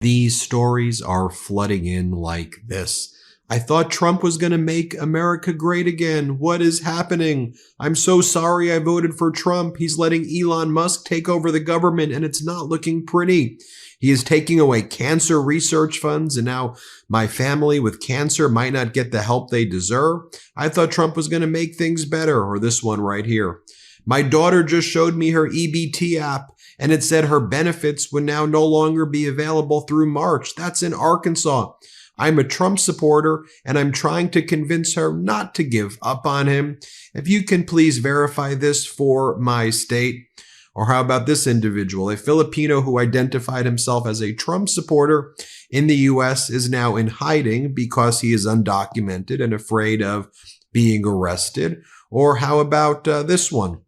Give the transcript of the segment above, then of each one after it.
These stories are flooding in like this. I thought Trump was going to make America great again. What is happening? I'm so sorry I voted for Trump. He's letting Elon Musk take over the government and it's not looking pretty. He is taking away cancer research funds and now my family with cancer might not get the help they deserve. I thought Trump was going to make things better. Or this one right here. My daughter just showed me her EBT app and it said her benefits would now no longer be available through March. That's in Arkansas. I'm a Trump supporter and I'm trying to convince her not to give up on him. If you can please verify this for my state. Or how about this individual? A Filipino who identified himself as a Trump supporter in the U.S. is now in hiding because he is undocumented and afraid of being arrested. Or how about this one?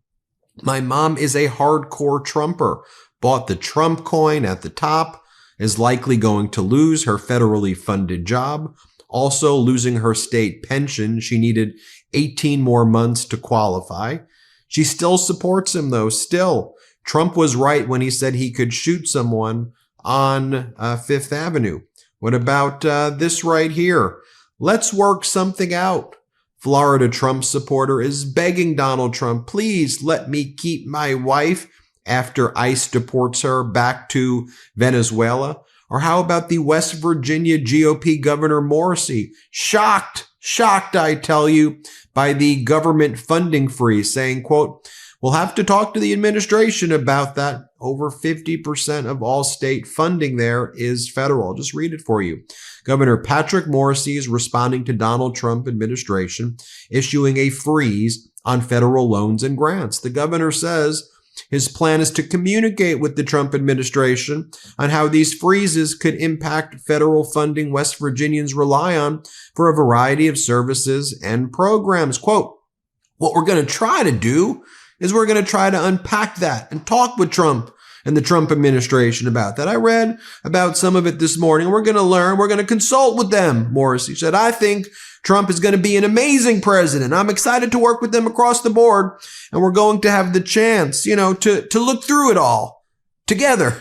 My mom is a hardcore Trumper, bought the Trump coin at the top, is likely going to lose her federally funded job, also losing her state pension. She needed 18 more months to qualify. She still supports him though, still. Trump was right when he said he could shoot someone on Fifth Avenue. What about this right here? Let's work something out. Florida Trump supporter is begging Donald Trump, please let me keep my wife after ICE deports her back to Venezuela. Or how about the West Virginia GOP Governor Morrisey? Shocked, I tell you, by the government funding freeze, saying, quote, we'll have to talk to the administration about that. Over 50% of all state funding there is federal. I'll just read it for you. Governor Patrick Morrisey is responding to Donald Trump administration, issuing a freeze on federal loans and grants. The governor says his plan is to communicate with the Trump administration on how these freezes could impact federal funding West Virginians rely on for a variety of services and programs. Quote, what we're going to try to do is we're going to try to unpack that and talk with Trump and the Trump administration about that. I read about some of it this morning. We're going to learn. We're going to consult with them. Morrisey said, I think Trump is going to be an amazing president. I'm excited to work with them across the board. And we're going to have the chance, to look through it all together.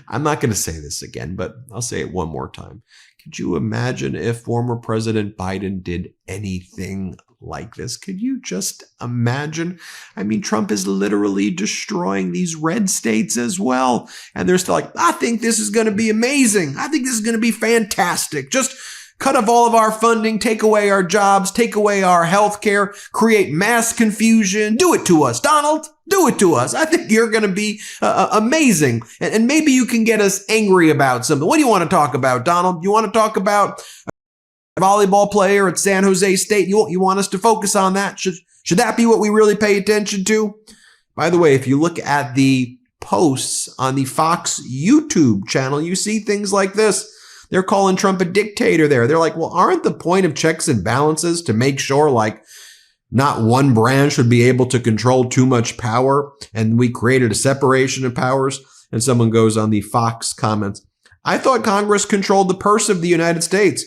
I'm not going to say this again, but I'll say it one more time. Could you imagine if former President Biden did anything like this? Could you just imagine? I mean, Trump is literally destroying these red states as well. And they're still like, I think this is going to be amazing. I think this is going to be fantastic. Just cut off all of our funding, take away our jobs, take away our health care, create mass confusion. Do it to us, Donald. Do it to us. I think you're going to be amazing. And maybe you can get us angry about something. What do you want to talk about, Donald? You want to talk about a volleyball player at San Jose State? You want us to focus on that? Should that be what we really pay attention to? By the way, if you look at the posts on the Fox YouTube channel, you see things like this. They're calling Trump a dictator there. They're like, well, aren't the point of checks and balances to make sure not one branch would be able to control too much power? And we created a separation of powers. And someone goes on the Fox comments, I thought Congress controlled the purse of the United States.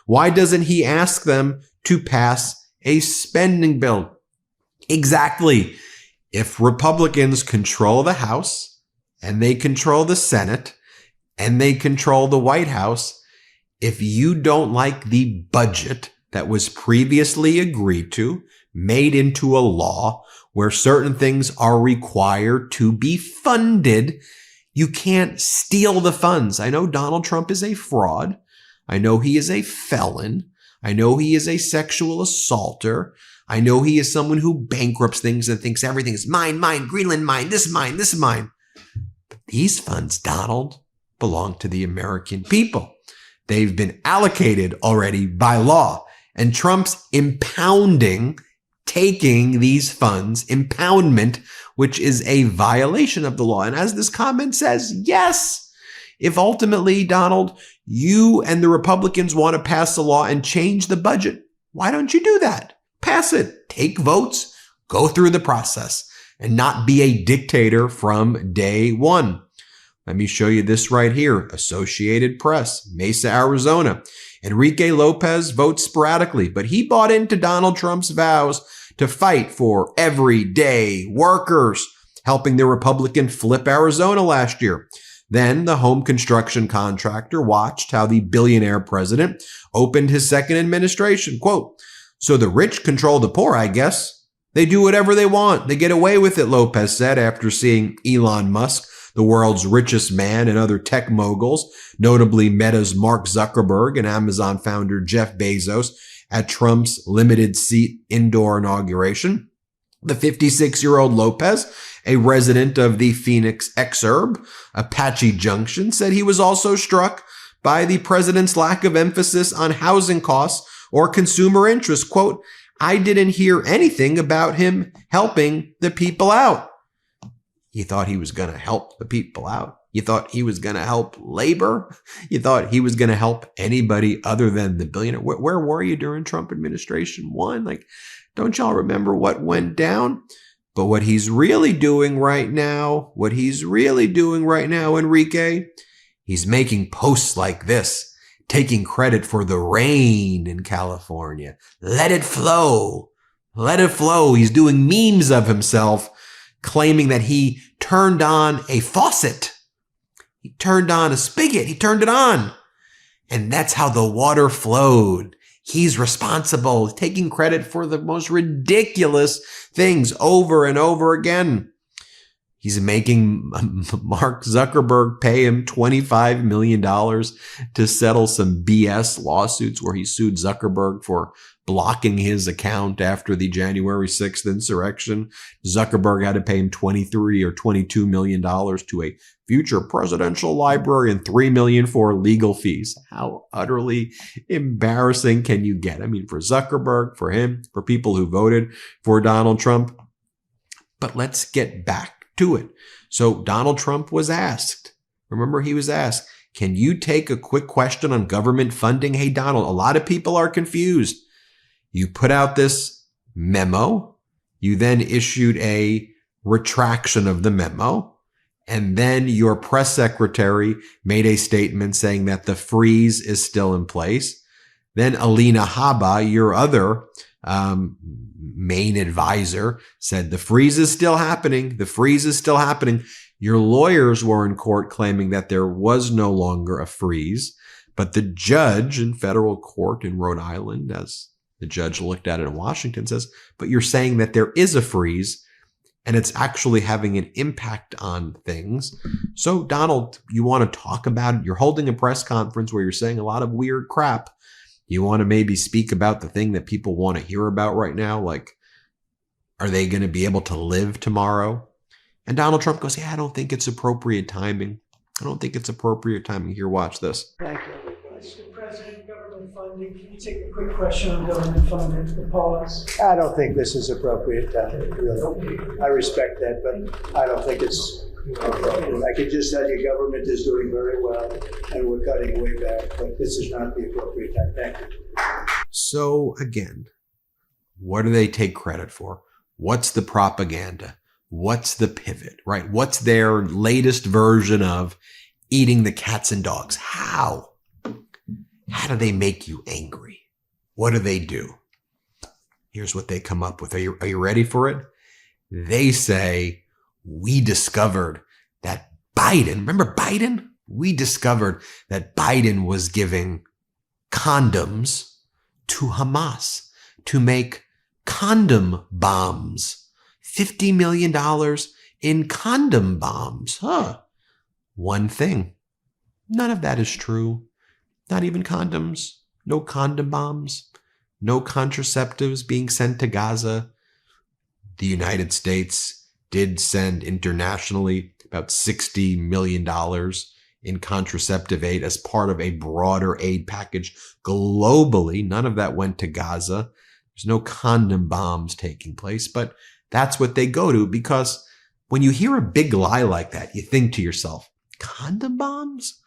Why doesn't he ask them to pass a spending bill? Exactly. If Republicans control the House and they control the Senate and they control the White House, if you don't like the budget that was previously agreed to, made into a law where certain things are required to be funded, you can't steal the funds. I know Donald Trump is a fraud. I know he is a felon. I know he is a sexual assaulter. I know he is someone who bankrupts things and thinks everything is mine, Greenland mine, this is mine. But these funds, Donald, belong to the American people. They've been allocated already by law. And Trump's impounding, taking these funds, impoundment, which is a violation of the law. And as this comment says, yes, if ultimately, Donald, you and the Republicans want to pass a law and change the budget, why don't you do that? Pass it, take votes, go through the process, and not be a dictator from day one. Let me show you this right here. Associated Press, Mesa, Arizona. Enrique Lopez votes sporadically, but he bought into Donald Trump's vows to fight for everyday workers, helping the Republican flip Arizona last year. Then the home construction contractor watched how the billionaire president opened his second administration. Quote, "So the rich control the poor, I guess. They do whatever they want. They get away with it," Lopez said after seeing Elon Musk, the world's richest man, and other tech moguls, notably Meta's Mark Zuckerberg and Amazon founder Jeff Bezos, at Trump's limited seat indoor inauguration. The 56-year-old Lopez, a resident of the Phoenix exurb, Apache Junction, said he was also struck by the president's lack of emphasis on housing costs or consumer interest. Quote, "I didn't hear anything about him helping the people out." You thought he was going to help the people out? You thought he was going to help labor? You thought he was going to help anybody other than the billionaire? Where were you during Trump administration 1? Like, don't y'all remember what went down? But what he's really doing right now, Enrique, he's making posts like this, taking credit for the rain in California. Let it flow. Let it flow. He's doing memes of himself, claiming that he turned on a faucet. He turned on a spigot. He turned it on. And that's how the water flowed. He's responsible, taking credit for the most ridiculous things over and over again. He's making Mark Zuckerberg pay him $25 million to settle some BS lawsuits where he sued Zuckerberg for blocking his account after the January 6th insurrection. Zuckerberg had to pay him $23 or $22 million to a future presidential library and $3 million for legal fees. How utterly embarrassing can you get? I mean, for Zuckerberg, for him, for people who voted for Donald Trump. But let's get back to it. So Donald Trump was asked, remember he was asked, can you take a quick question on government funding? Hey, Donald, a lot of people are confused. You put out this memo. You then issued a retraction of the memo. And then your press secretary made a statement saying that the freeze is still in place. Then Alina Habba, your other main advisor, said the freeze is still happening. The freeze is still happening. Your lawyers were in court claiming that there was no longer a freeze. But the judge in federal court in Rhode Island, as the judge looked at it in Washington, says, but you're saying that there is a freeze and it's actually having an impact on things. So, Donald, you want to talk about it? You're holding a press conference where you're saying a lot of weird crap. You want to maybe speak about the thing that people want to hear about right now? Like, are they going to be able to live tomorrow? And Donald Trump goes, yeah, I don't think it's appropriate timing. I don't think it's appropriate timing. Here, watch this. Thank you. Mr. President, government funding. Can you take a quick question on government funding? Pause. I don't think this is appropriate timing, really. I respect that, but I don't think it's appropriate. I can just tell you government is doing very well and we're cutting way back, but this is not the appropriate time. Thank you. So again, what do they take credit for? What's the propaganda? What's the pivot, right? What's their latest version of eating the cats and dogs? How? How do they make you angry? What do they do? Here's what they come up with. Are you ready for it? They say, we discovered that Biden, remember Biden? We discovered that Biden was giving condoms to Hamas to make condom bombs. $50 million in condom bombs. One thing. None of that is true. Not even condoms. No condom bombs. No contraceptives being sent to Gaza. The United States did send internationally about $60 million in contraceptive aid as part of a broader aid package globally. None of that went to Gaza. There's no condom bombs taking place, but that's what they go to, because when you hear a big lie like that, you think to yourself, condom bombs?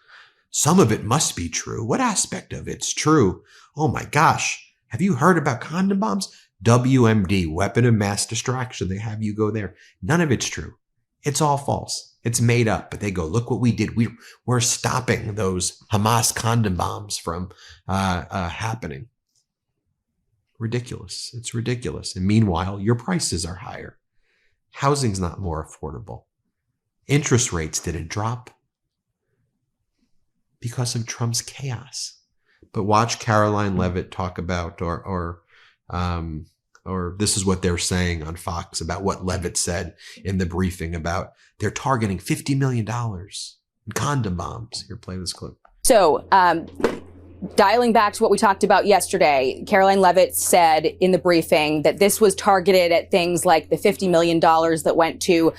Some of it must be true. What aspect of it's true? Oh my gosh. Have you heard about condom bombs? WMD, weapon of mass destruction. They have you go there. None of it's true. It's all false. It's made up. But they go, look what we did. We're stopping those Hamas condom bombs from happening. Ridiculous. It's ridiculous. And meanwhile, your prices are higher. Housing's not more affordable. Interest rates didn't drop. because of Trump's chaos. But watch Caroline Leavitt talk about, or this is what they're saying on Fox about what Leavitt said in the briefing about they're targeting $50 million in condom bombs. Here, play this clip. So, dialing back to what we talked about yesterday, Caroline Leavitt said in the briefing that this was targeted at things like the $50 million that went to,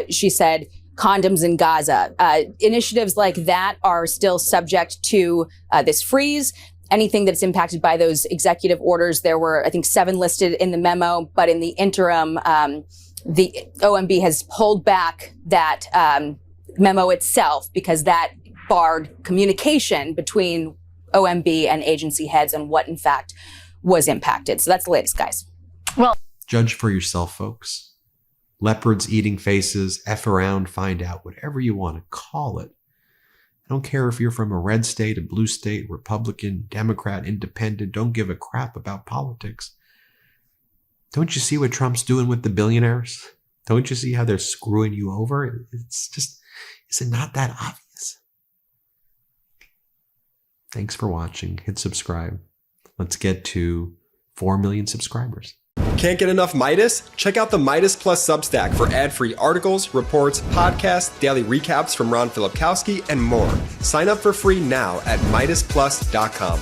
she said, condoms in Gaza. Initiatives like that are still subject to this freeze. Anything that's impacted by those executive orders, there were, I think, 7 listed in the memo, but in the interim, the OMB has pulled back that memo itself because that barred communication between OMB and agency heads on what, in fact, was impacted. So that's the latest, guys. Well, judge for yourself, folks. Leopards eating faces, F around, find out, whatever you want to call it. I don't care if you're from a red state, a blue state, Republican, Democrat, independent. Don't give a crap about politics. Don't you see what Trump's doing with the billionaires? Don't you see how they're screwing you over? It's just, is it not that obvious? Thanks for watching. Hit subscribe. Let's get to 4 million subscribers. Can't get enough Meidas? Check out the Meidas Plus Substack for ad-free articles, reports, podcasts, daily recaps from Ron Filipkowski, and more. Sign up for free now at MeidasPlus.com.